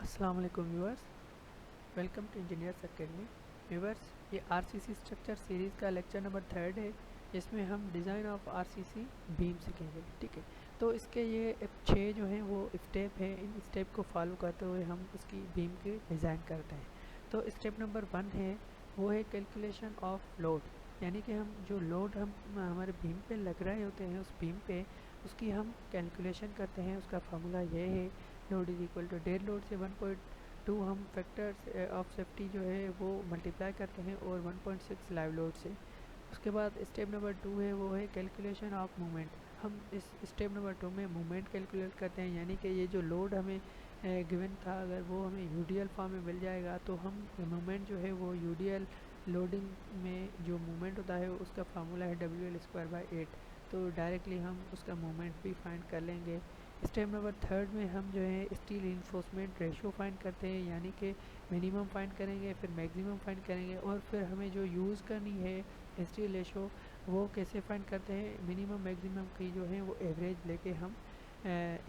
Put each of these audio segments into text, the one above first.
अस्सलाम वालेकुम viewers, welcome to engineers academy. Viewers, ये आरसीसी स्ट्रक्चर सीरीज़ का लेक्चर नंबर 3 है। इसमें हम डिज़ाइन ऑफ आरसीसी बीम सीखेंगे। ठीक है, तो इसके ये 6 जो हैं वो स्टेप हैं। इन स्टेप को फॉलो करते हुए हम इसकी बीम की डिज़ाइन करते हैं। तो स्टेप नंबर 1 है, वो है कैलकुलेशन ऑफ लोड, यानी कि हम जो लोड हम हमारे बीम पे लग रहे होते हैं उस बीम पे, उसकी हम कैलकुलेशन करते हैं। उसका फार्मूला ये है, load is equal to dead load से 1.2 हम फैक्टर्स ऑफ सेफ्टी जो है वो मल्टीप्लाई करते हैं और 1.6 लाइव लोड से। उसके बाद स्टेप नंबर 2 है, वो है कैलकुलेशन ऑफ मूवमेंट। हम इस स्टेप नंबर 2 में मूवमेंट कैलकुलेट करते हैं, यानी कि ये जो लोड हमें गिवन था, अगर वो हमें यूडीएल फॉर्म में मिल जाएगा तो हम मूवमेंट जो है वो यूडीएल लोडिंग में जो मूवमेंट होता है उसका फार्मूला है WL²/8, तो डायरेक्टली हम उसका मूवमेंट भी फाइंड कर लेंगे। स्टेप नंबर 3 में हम जो है स्टील इन्फोर्समेंट रेशो फाइंड करते हैं, यानी कि मिनिमम फाइंड करेंगे, फिर मैक्सिमम फाइंड करेंगे, और फिर हमें जो यूज़ करनी है स्टील रेशो वो कैसे फाइंड करते हैं। मिनिमम मैक्सिमम की जो है वो एवरेज लेके हम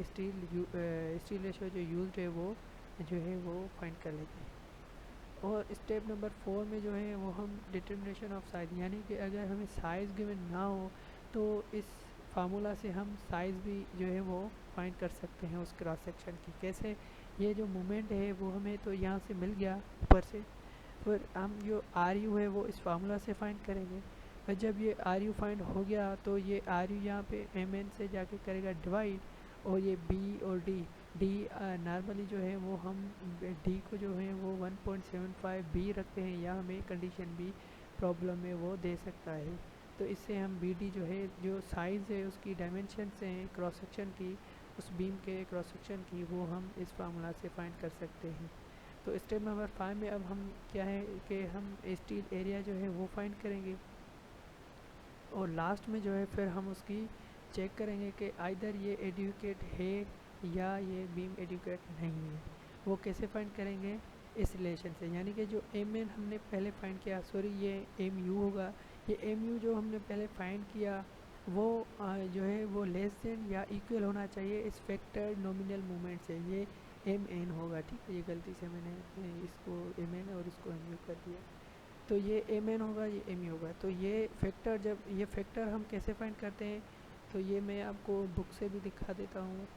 स्टील रेशो जो यूज़ है वो जो है वो फाइंड कर लेते हैं। और स्टेप नंबर 4 में जो है वो हम डिटर्मिनेशन ऑफ साइज़, यानी कि अगर हमें साइज़ गिवन ना हो तो इस फार्मूला से हम साइज़ भी जो है वो फाइंड कर सकते हैं उस क्रॉस सेक्शन की। कैसे, ये जो मोमेंट है वो हमें तो यहाँ से मिल गया ऊपर से, फिर हम जो आर यू है वो इस फार्मूला से फाइंड करेंगे। और जब ये आर यू फाइंड हो गया तो ये आर यू यहाँ पे एम एन से जाके करेगा डिवाइड, और ये बी और डी नॉर्मली जो है वो हम डी को जो है वो 1.75 बी रखते हैं, या हमें कंडीशन बी प्रॉब्लम में वो दे सकता है। तो इससे हम बी डी जो है जो साइज़ है उसकी डायमेंशन से हैं क्रॉस सेक्शन की, उस बीम के क्रॉस सेक्शन की, वो हम इस फार्मूला से फाइंड कर सकते हैं। तो स्टेप नंबर 5 में अब हम क्या है कि हम स्टील एरिया जो है वो फाइंड करेंगे, और लास्ट में जो है फिर हम उसकी चेक करेंगे कि आइदर ये एडुकेट है या ये बीम एडुकेट नहीं है। वो कैसे फाइंड करेंगे, इस रिलेशन से, यानी कि जो एम एन हमने पहले फाइंड किया, सॉरी ये एम यू होगा, ये एम यू जो हमने पहले फाइंड किया वो जो है वो लेस देन या इक्वल होना चाहिए इस फैक्टर नॉमिनल मूवमेंट से, ये एम एन होगा। ठीक है, ये गलती से मैंने इसको एम एन और इसको एम यू कर दिया, तो ये एम एन होगा, ये एम यू होगा। तो ये फैक्टर, जब ये फैक्टर हम कैसे फाइंड करते हैं, तो ये मैं आपको बुक से भी दिखा देता हूँ।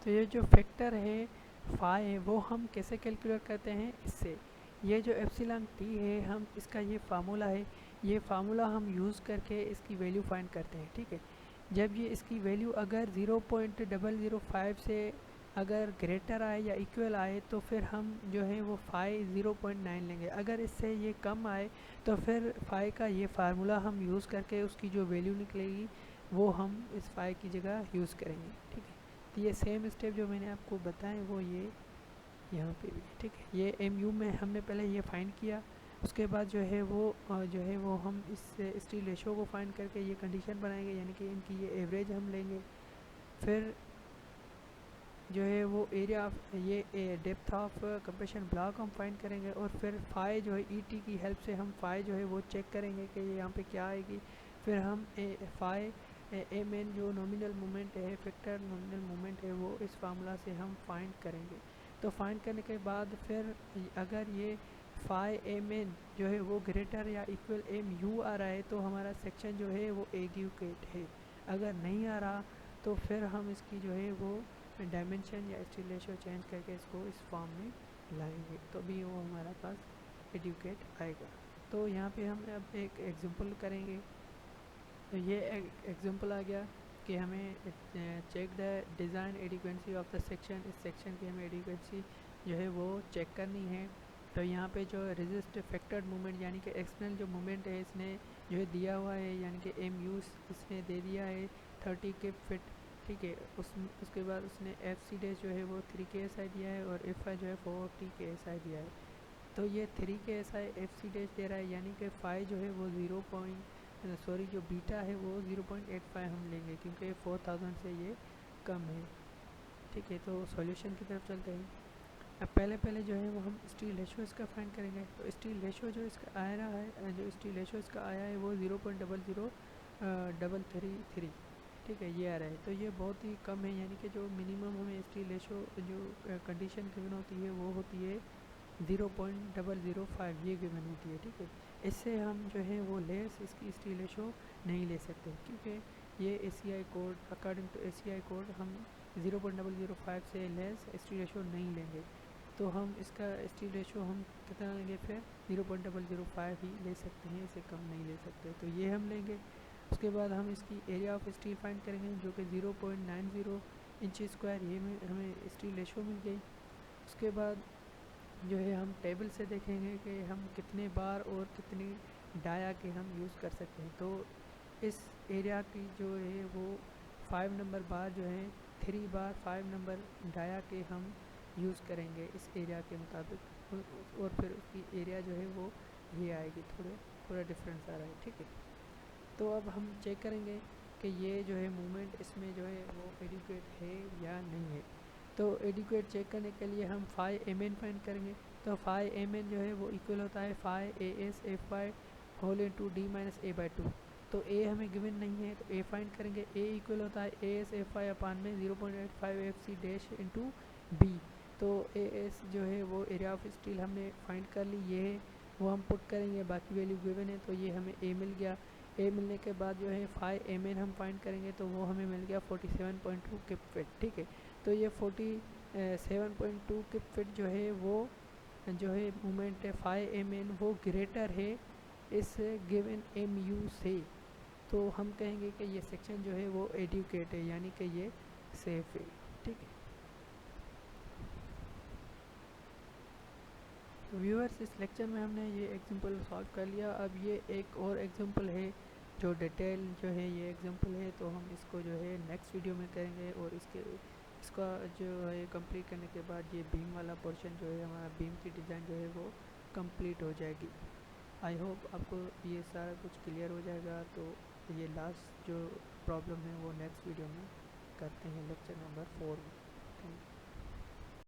तो ये जो फैक्टर है फाई है वो हम कैसे कैलकुलेट करते हैं, इससे ये जो एप्सिलॉन टी है हम इसका ये फार्मूला है, ये फार्मूला हम यूज़ करके इसकी वैल्यू फाइंड करते हैं। ठीक है, जब ये इसकी वैल्यू अगर 0.005 से अगर ग्रेटर आए या इक्वल आए तो फिर हम जो है वो फाई 0.9 लेंगे। अगर इससे ये कम आए तो फिर फाई का ये फार्मूला हम यूज़ करके उसकी जो वैल्यू निकलेगी वो हम इस फाई की जगह यूज़ करेंगे। ठीक है, तो ये सेम स्टेप जो मैंने आपको बताए वो ये यहाँ पे भी है। ठीक है, ये एम यू में हमने पहले ये फाइंड किया, उसके बाद जो है वो हम इस स्टील रेशो को फाइंड करके ये कंडीशन बनाएंगे, यानी कि इनकी ये एवरेज हम लेंगे। फिर जो है वो एरिया ऑफ ये डेप्थ ऑफ कंप्रेशन ब्लॉक हम फाइंड करेंगे, और फिर फाई जो है ईटी की हेल्प से हम फाई जो है वो चेक करेंगे कि ये यहाँ पे क्या आएगी। फिर हम फाई एम एन जो नॉमिनल मूवमेंट है, फैक्टर नॉमिनल मूवमेंट है, वो इस फार्मूला से हम फाइंड करेंगे। तो फाइंड करने के बाद फिर अगर ये फाई एम एन जो है वो ग्रेटर या इक्वल एम यू आ रहा है तो हमारा सेक्शन जो है वो एडुकेट है। अगर नहीं आ रहा तो फिर हम इसकी जो है वो डायमेंशन या स्टील रेशो चेंज करके इसको इस फॉर्म में लाएंगे, तो भी वो हमारा पास एडुकेट आएगा। तो यहाँ पे हम अब एक एग्जांपल करेंगे। तो ये एग्जांपल आ गया कि हमें check the design adequacy of the section, इस सेक्शन की हमें एडिक्वेंसी जो है वो चेक करनी है। तो यहाँ पे जो रेजिस्ट फैक्टर्ड मूवमेंट, यानी कि एक्सटर्नल जो मूवमेंट है इसने जो है दिया हुआ है, यानी कि एम यू इसने दे दिया है 30 के फिट। ठीक है, उसके बाद उसने एफ सी डेज जो है वो 3 के एस आई दिया है, और एफ आई जो है 40 के एस आई दिया है। तो ये 3 के S I F C days दे रहा है, यानी कि फाई जो है वो जो बीटा है वो 0.85 हम लेंगे, क्योंकि 4000 से ये कम है। ठीक है, तो सॉल्यूशन की तरफ चलते हैं। अब पहले जो है वो हम स्टील रेशो इसका फाइंड करेंगे। तो स्टील रेशो जो इसका आ रहा है, जो स्टील रेशो इसका आया है वो 0.00333। ठीक है, ये आ रहा है। तो ये बहुत ही कम है, यानी कि जो मिनिमम हमें स्टील रेशो जो कंडीशन गिवन होती है वो होती है 0.005, ये गिवन होती है। ठीक है, इससे हम जो है वो लेस इसकी स्टील रेशो नहीं ले सकते, क्योंकि ये ACI code, according to ACI code हम 0.005 से लेस स्टील रेशो नहीं लेंगे। तो हम इसका स्टील रेशो हम कितना लेंगे फिर 0.005 ही ले सकते हैं, इससे कम नहीं ले सकते। तो ये हम लेंगे। उसके बाद हम इसकी एरिया ऑफ स्टील फाइंड करेंगे, जो कि 0.90 इंच स्क्वायर, ये में हमें स्टील रेशो मिल गई। उसके बाद जो है हम टेबल से देखेंगे कि हम कितने बार और कितनी डाया के हम यूज़ कर सकते हैं। तो इस एरिया की जो है वो 5 नंबर बार जो है 3 बार 5 नंबर डाया के हम यूज़ करेंगे इस एरिया के मुताबिक, और फिर उसकी एरिया जो है वो ये आएगी, थोड़ा डिफरेंस आ रहा है। ठीक है, तो अब हम चेक करेंगे कि ये जो है मूवमेंट इसमें जो है वो एडिक्वेट है या नहीं है। तो एडिक्वेट चेक करने के लिए हम फाई mn फाइंड करेंगे। तो फाई mn जो है वो इक्वल होता है phi as fy whole into d minus a by 2। तो a हमें गिवन नहीं है, तो a फाइंड करेंगे। a इक्वल होता है as fy अपान में 0.85 fc डैश इंटू b। तो as जो है वो एरिया ऑफ स्टील हमने फाइंड कर ली, ये है वो हम पुट करेंगे, बाकी वैल्यू गिवन है तो ये हमें a मिल गया। a मिलने के बाद जो है फाई mn हम फाइंड करेंगे, तो वो हमें मिल गया 47.2 किप फिट। ठीक है, तो ये 47.2 किप फिट जो है वो जो है मूवमेंट है फाई mn वो ग्रेटर है इस गिवन mu से। तो हम कहेंगे कि ये सेक्शन जो है वो एडुकेट है, यानी कि ये सेफ है। ठीक है, तो व्यूअर्स इस लेक्चर में हमने ये एग्जांपल सॉल्व कर लिया। अब ये एक और एग्जांपल है जो डिटेल जो है ये एग्जांपल है, तो हम इसको जो है नेक्स्ट वीडियो में करेंगे, और इसका जो है कंप्लीट करने के बाद ये बीम वाला पोर्शन जो है हमारा बीम की डिज़ाइन जो है वो कंप्लीट हो जाएगी। आई होप आपको ये सारा कुछ क्लियर हो जाएगा। तो ये लास्ट जो प्रॉब्लम है वो नेक्स्ट वीडियो में करते हैं, लेक्चर नंबर 4 में। Thank you.